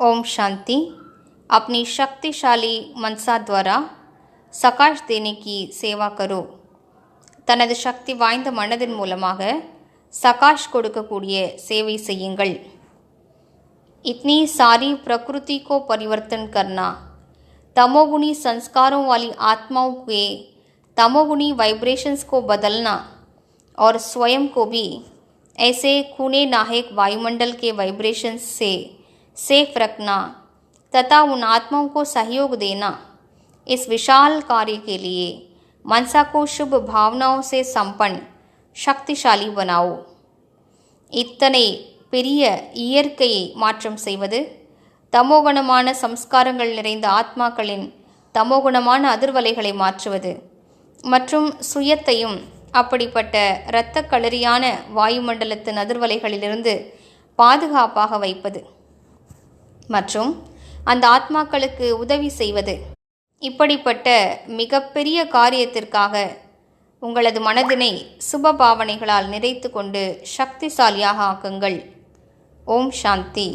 ओम शांति। अपनी शक्तिशाली मनसा द्वारा सकाश देने की सेवा करो। தனது சக்தி வாய்ந்த மனதின் மூலமாக சகாஷ் கொடுக்கக்கூடிய சேவை செய்யுங்கள். इतनी सारी प्रकृति को परिवर्तन करना, तमोगुणी संस्कारों वाली आत्माओं के तमोगुणी वाइब्रेशंस को बदलना और स्वयं को भी ऐसे खूने नाहक वायुमंडल के वाइब्रेशंस से सेफ रखना तथा उन आत्माओं को सहयोग देना, इस विशाल कार्य के लिए मनसा को शुभ भावनाओं से संपन्न शक्तिशाली बनाओ. இத்தனை பெரிய இயற்கையை மாற்றம் செய்வது, தமோகுணமான சம்ஸ்காரங்கள் நிறைந்த ஆத்மாக்களின் தமோகுணமான அதிர்வலைகளை மாற்றுவது மற்றும் சுயத்தையும் அப்படிப்பட்ட இரத்த களரியான வாயுமண்டலத்தின் அதிர்வலைகளிலிருந்து பாதுகாப்பாக வைப்பது மற்றும் அந்த ஆத்மாக்களுக்கு உதவி செய்வது, இப்படிப்பட்ட மிகப்பெரிய காரியத்திற்காக உங்களது மனதினை சுப பாவனைகளால் நிறைத்து கொண்டு சக்திசாலியாக ஆக்குங்கள். ஓம் சாந்தி.